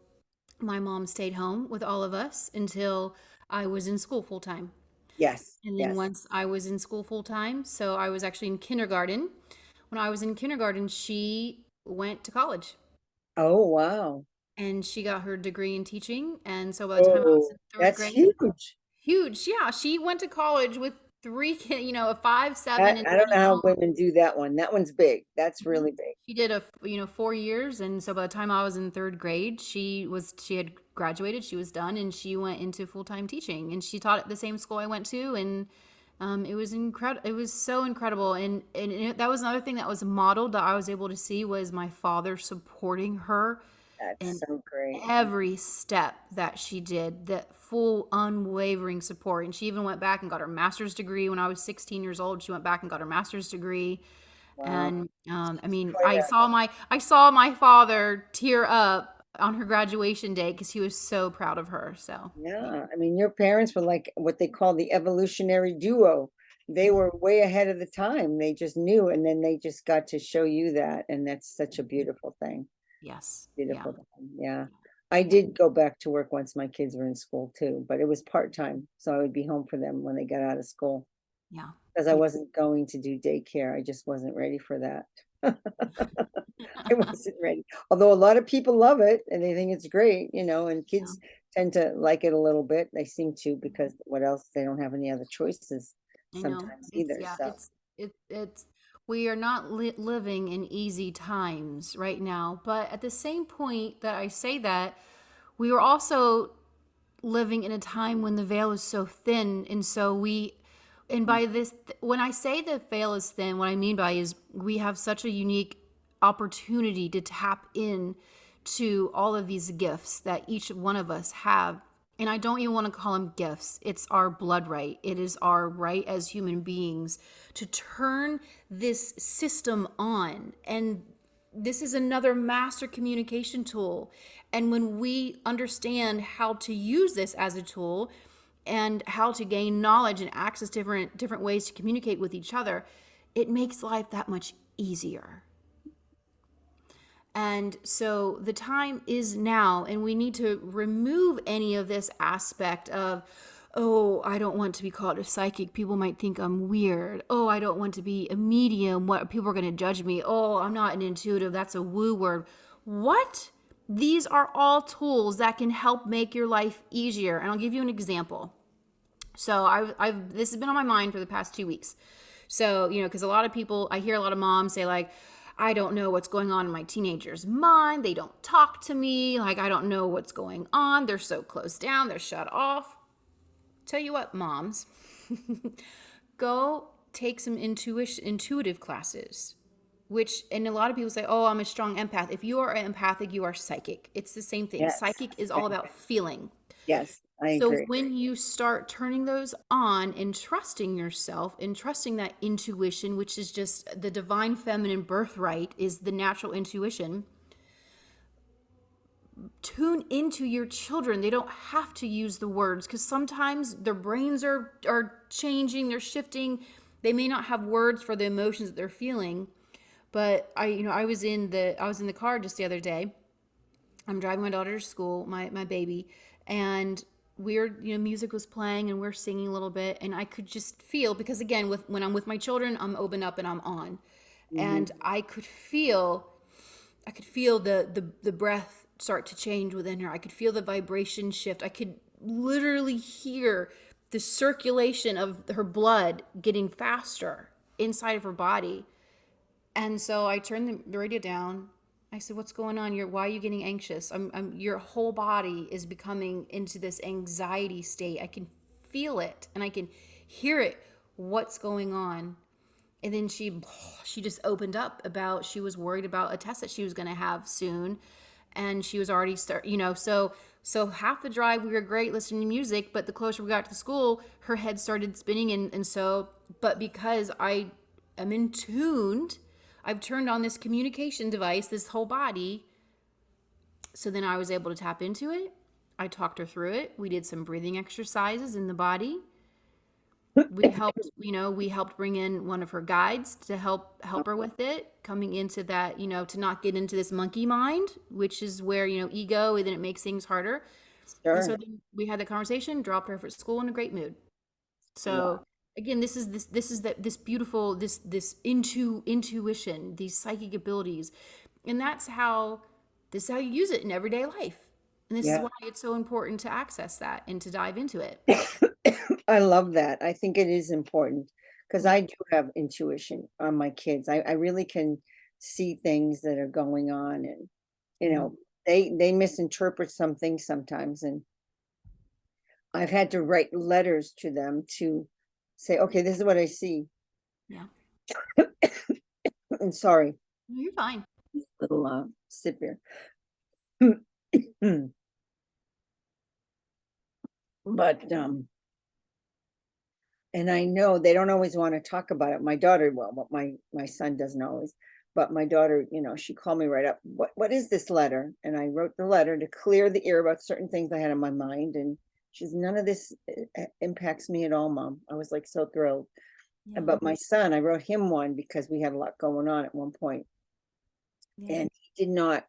my mom stayed home with all of us until I was in school full time. Yes. And then Yes. once I was in school full time, so I was actually in kindergarten. When I was in kindergarten, she went to college Oh, wow. and she got her degree in teaching. And so by the time I was Oh, in third that's grade, huge. huge, yeah, she went to college with three kids, a five, I, 7, and I don't know 1 at how home. women do that one. That one's big. That's Mhm. really big. She did 4 years, and so by the time I was in third grade, she had graduated, she was done, and she went into full time teaching, and she taught at the same school I went to, and it was incredible. It was so incredible, and that was another thing that was modeled that I was able to see was my father supporting her That's in so great. every step that she did, that full unwavering support. And she even went back and got her master's degree when I was 16 years old. She went back and got her master's degree. Wow. And I She's mean, quite a, I saw my father tear up on her graduation day because he was so proud of her. So yeah, yeah. I mean, your parents were like what they call the evolutionary duo. They were way ahead of the time. They just knew, and then they just got to show you that. And that's such a beautiful thing. yes, yeah, Beautiful thing. Yeah. I did go back to work once my kids were in school too, but it was part-time. So I would be home for them when they got out of school. yeah, Because I yeah. wasn't going to do daycare. I just wasn't ready for that. I wasn't ready. Although a lot of people love it and they think it's great, and Yeah. kids tend to like it a little bit. They seem to because what else? They don't have any other choices I know. sometimes It's either. yeah, So it's we are not living in easy times right now, but at the same point that I say that, we are also living in a time when the veil is so thin, and so and by this, when I say the veil is thin, what I mean by is we have such a unique opportunity to tap in to all of these gifts that each one of us have. And I don't even want to call them gifts. It's our blood right. It is our right as human beings to turn this system on. And this is another master communication tool. And when we understand how to use this as a tool and how to gain knowledge and access different ways to communicate with each other, it makes life that much easier. And so the time is now, and we need to remove any of this aspect of, oh, I don't want to be called a psychic. People might think I'm weird. Oh, I don't want to be a medium. What people are going to judge me. Oh, I'm not an intuitive. That's a woo word. What? These are all tools that can help make your life easier. And I'll give you an example. So this has been on my mind for the past 2 weeks. So, because a lot of people, I hear a lot of moms say like, I don't know what's going on in my teenager's mind. They don't talk to me. Like, I don't know what's going on. They're so closed down. They're shut off. Tell you what, moms, go take some intuitive classes. And a lot of people say, oh, I'm a strong empath. If you are empathic, you are psychic. It's the same thing. yes, Psychic is all same about thing. feeling. Yes, I So agree. when you start turning those on and trusting yourself and trusting that intuition, which is just the divine feminine birthright, is the natural intuition, tune into your children. They don't have to use the words, because sometimes their brains are changing, they're shifting. They may not have words for the emotions that they're feeling. But I was in the car just the other day. I'm driving my daughter to school, my baby, and music was playing and we're singing a little bit, and I could just feel, because again, when I'm with my children, I'm open up and I'm on. Mhm. And I could feel the breath start to change within her. I could feel the vibration shift. I could literally hear the circulation of her blood getting faster inside of her body. And so I turned the radio down. I said, "What's going on? Why are you getting anxious? Your whole body is becoming into this anxiety state. I can feel it and I can hear it. What's going on?" And then she just opened up about, she was worried about a test that she was going to have soon, and she was already so half the drive we were great listening to music, but the closer we got to the school, her head started spinning, but because I am in tuned, I've turned on this communication device, this whole body. So then I was able to tap into it. I talked her through it. We did some breathing exercises in the body. We helped bring in one of her guides to help her with it, coming into that, to not get into this monkey mind, which is where, ego, and then it makes things harder. And so Sure. then we had the conversation, dropped her off at school in a great mood. Wow. So again, this beautiful, intuition, these psychic abilities. And this is how you use it in everyday life. And this is Yeah. why it's so important to access that and to dive into it. I love that. I think it is important because Yeah. I do have intuition on my kids. I really can see things that are going on, and you Mhm. know, they misinterpret some things sometimes, and I've had to write letters to them to say, okay, this is what I see. Yeah. I'm sorry, You're fine. little sip here. But and I know they don't always want to talk about it. My daughter, well, my son doesn't always, but my daughter, she called me right up. What is this letter? And I wrote the letter to clear the air about certain things I had in my mind. And she's, none of this impacts me at all, Mom. I was like so thrilled. Yeah. About my son, I wrote him one because we had a lot going on at one point, Yeah. and he did not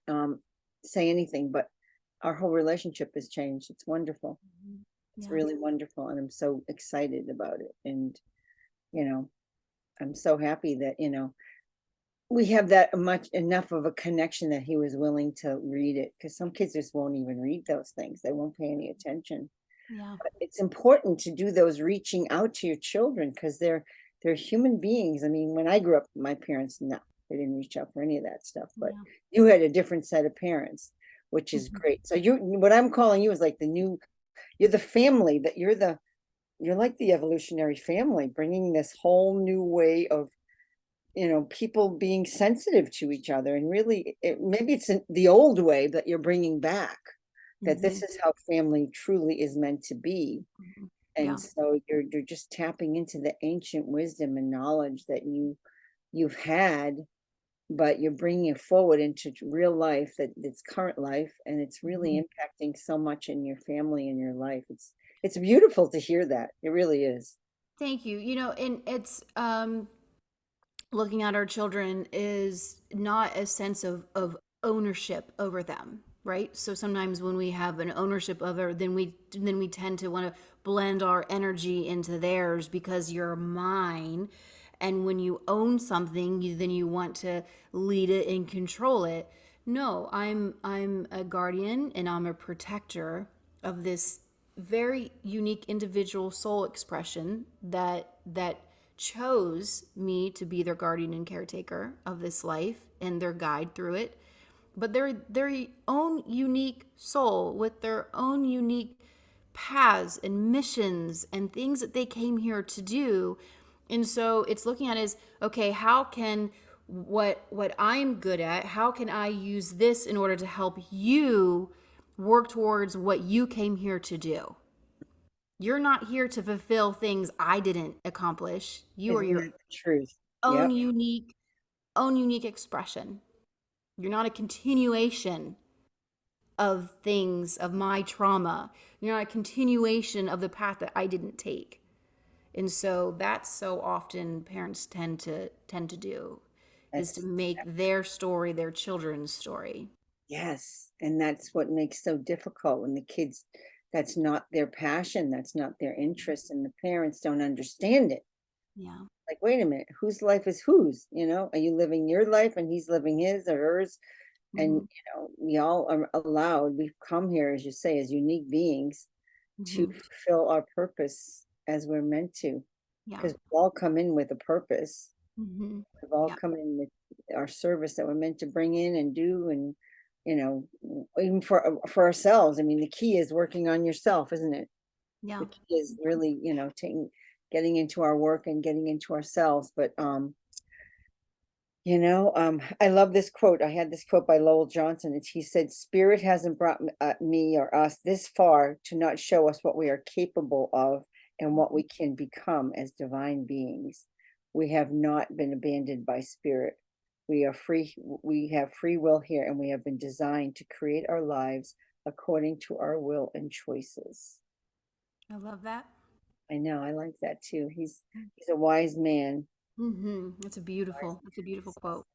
say anything. But our whole relationship has changed. It's wonderful. Mhm. It's Yeah. really wonderful, and I'm so excited about it. And you know, I'm so happy that, we have that much enough of a connection that he was willing to read it, because some kids just won't even read those things. They won't pay any attention. Yeah. But it's important to do those reaching out to your children because they're human beings. I mean, when I grew up, my parents, no, they didn't reach out for any of that stuff, but Yeah. you had a different set of parents, which is Mhm. great. So what I'm calling you is like you're the family that you're like the evolutionary family, bringing this whole new way of, people being sensitive to each other, and really maybe it's the old way that you're bringing back, that this Mhm. is how family truly is meant to be. Mhm. And Yeah. so you're just tapping into the ancient wisdom and knowledge that you've had, but you're bringing it forward into real life, that's current life, and it's really Mhm. impacting so much in your family and your life. It's beautiful to hear that. It really is. Thank you. And it's looking at our children is not a sense of ownership over them, right? So sometimes when we have an ownership over, then we tend to want to blend our energy into theirs because you're mine. And when you own something, then you want to lead it and control it. No, I'm a guardian and I'm a protector of this very unique individual soul expression that chose me to be their guardian and caretaker of this life and their guide through it. But they're their own unique soul with their own unique paths and missions and things that they came here to do. And so it's looking at it as, okay, how can what I'm good at, how can I use this in order to help you work towards what you came here to do? You're not here to fulfill things I didn't accomplish. You are Isn't your that the truth? own Yep. unique expression. You're not a continuation of things, of my trauma. You're not a continuation of the path that I didn't take. And so that's so often parents tend to do, is to That's make their story their children's story. yes, and that's what makes so difficult when the kids, that's not their passion, that's not their interest, and the parents don't understand it. Yeah. Like, wait a minute, whose life is whose? Are you living your life and he's living his or hers? And Hmm. we all are allowed, we've come here, as you say, as unique beings to Hmm. fulfill our purpose as we're meant to, Yeah. because we all come in with a purpose. Hmm. We've all Yeah. come in with our service that we're meant to bring in and do, and even for ourselves. I mean, the key is working on yourself, isn't it? Yeah. The key is really, taking getting into our work and getting into ourselves. But I love this quote. I had this quote by Lowell Johnson. He said, "Spirit hasn't brought me or us this far to not show us what we are capable of and what we can become as divine beings. We have not been abandoned by spirit. We are free. We have free will here, and we have been designed to create our lives according to our will and choices." I love that. I know. I like that too. He's a wise man. Hmm. That's a Wise beautiful, that's a man. beautiful So, quote.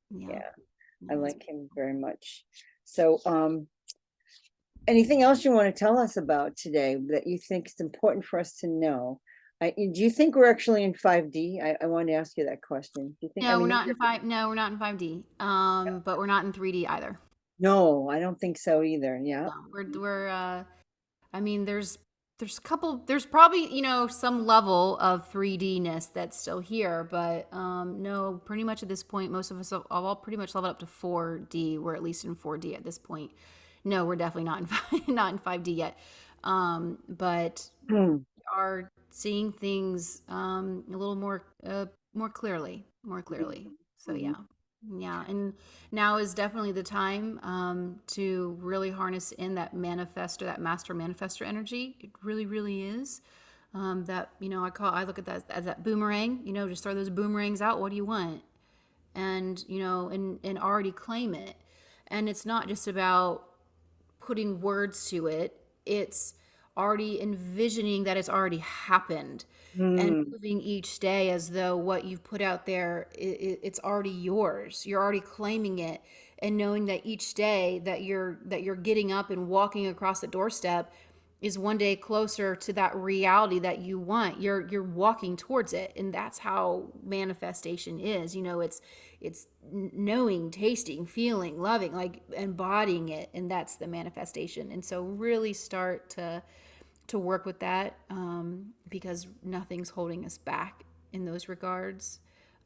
Yeah. yeah. I Yeah. It's like him very much. So, anything else you want to tell us about today that you think is important for us to know? Do you think we're actually in 5D? I want to ask you that question. Do you think, I No, we're mean, not in five. No, we're not in 5D. But we're not in 3D either. no, I don't think so either. Yeah. No, we're. I mean, there's probably some level of 3D-ness that's still here, but no, pretty much at this point, most of us have all pretty much leveled up to 4D. We're at least in 4D at this point. No, we're definitely not in not in 5D yet. But Hmm. are seeing things a little more clearly, more clearly. So Mhm. yeah, yeah, and now is definitely the time to really harness in that manifestor, that master manifestor energy. It really, really is. That I look at that as that boomerang. Just throw those boomerangs out. What do you want? And and already claim it. And it's not just about putting words to it. It's already envisioning that it's already happened and Hmm. moving each day as though what you've put out there, it's already yours. You're already claiming it, and knowing that each day that you're getting up and walking across the doorstep is one day closer to that reality that you want. You're walking towards it, and that's how manifestation is. It's knowing, tasting, feeling, loving, like embodying it, and that's the manifestation. And so really start to work with that, because nothing's holding us back in those regards.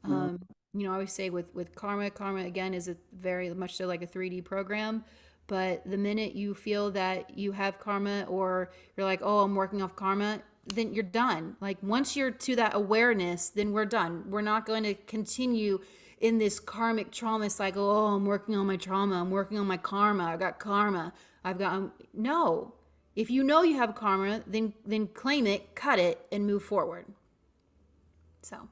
Hmm. I always say with karma again is a very much so like a 3D program. But the minute you feel that you have karma, or you're like, oh, I'm working off karma, then you're done. Like once you're to that awareness, then we're done. We're not going to continue in this karmic trauma cycle. Oh, I'm working on my trauma. I'm working on my karma. I got karma. I've got no. If you know you have karma, then claim it, cut it, and move forward. So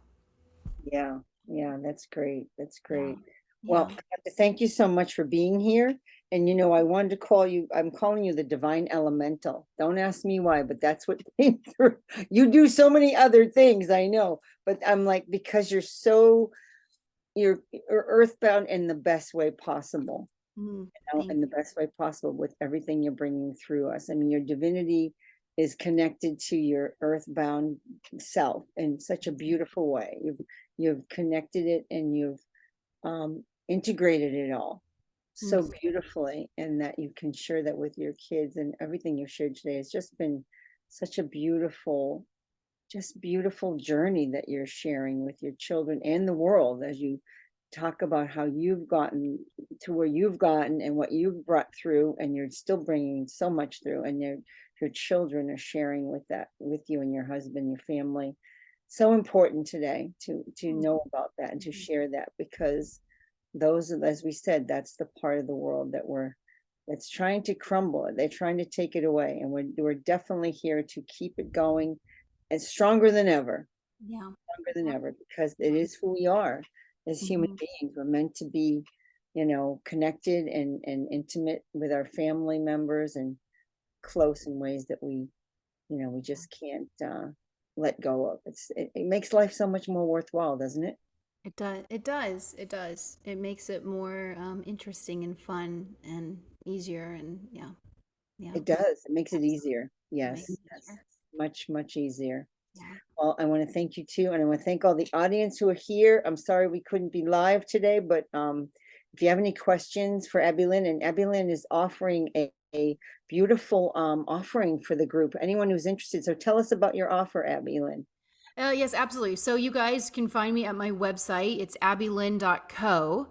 Yeah. Yeah. That's great. That's yeah, great. Well, yeah. I have to thank you so much for being here. And I wanted to call you, I'm calling you the divine elemental. Don't ask me why, but that's what came through. You do so many other things, I know, but I'm like, because you're earthbound in the best way possible, Thank in the you. best way possible with everything you're bringing through us. I mean, your divinity is connected to your earthbound self in such a beautiful way. You've connected it, and you've integrated it all so Yes. beautifully, and that you can share that with your kids, and everything you've shared today has just been such a beautiful, just beautiful journey that you're sharing with your children and the world, as you talk about how you've gotten to where you've gotten and what you've brought through, and you're still bringing so much through, and your children are sharing with that with you and your husband, your family. So important today to know about that and to share that, because those are, as we said, that's the part of the world that's trying to crumble it. They're trying to take it away, and we're definitely here to keep it going and stronger than ever, Yeah. stronger than Yeah. ever, because it Yeah. is who we are as human Hmm. beings. We're meant to be. you know, connected and intimate with our family members and close in ways that we, you know, we just can't let go of. It makes life so much more worthwhile, doesn't it? It does. It does. It does. It makes it more interesting and fun and easier. And yeah, yeah, It does. It makes it easier. it makes Yes, it yes. easier. Much, much easier. Yeah. Well, I want to thank you too, and I want to thank all the audience who are here. I'm sorry we couldn't be live today, but if you have any questions for Abby Lynn, and Abby Lynn is offering a beautiful offering for the group. Anyone who's interested. So tell us about your offer, Abby Lynn. Yes, absolutely. So you guys can find me at my website. It's abbylyn.co.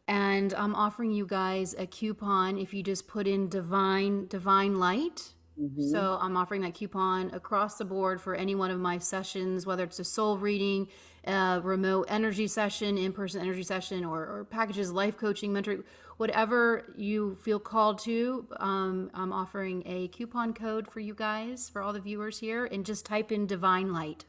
And I'm offering you guys a coupon if you just put in divine light. Hmm. So I'm offering that coupon across the board for any one of my sessions, whether it's a soul reading, remote energy session, in-person energy session, or packages, life coaching, mentoring, whatever you feel called to. I'm offering a coupon code for you guys, for all the viewers here, and just type in divine light.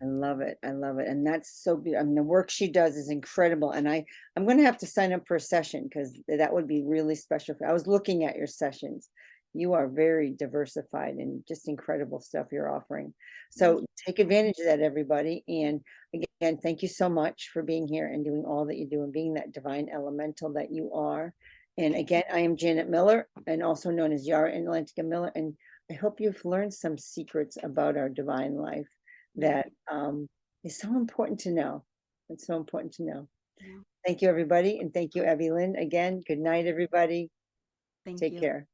I love it. I love it. And that's so beautiful. I mean, the work she does is incredible. And I'm going to have to sign up for a session because that would be really special. I was looking at your sessions. You are very diversified and just incredible stuff you're offering. Thank So take advantage of that, everybody. And again, thank you so much for being here and doing all that you do and being that divine elemental that you are. And again, I am Janet Miller, and also known as Yarra and Atlantica Miller. And I hope you've learned some secrets about our divine life you. that is so important to know. It's so important to know. Yeah. Thank you, everybody. And thank you, Abby Lynn. Again, good night, everybody. Thank Take you. care.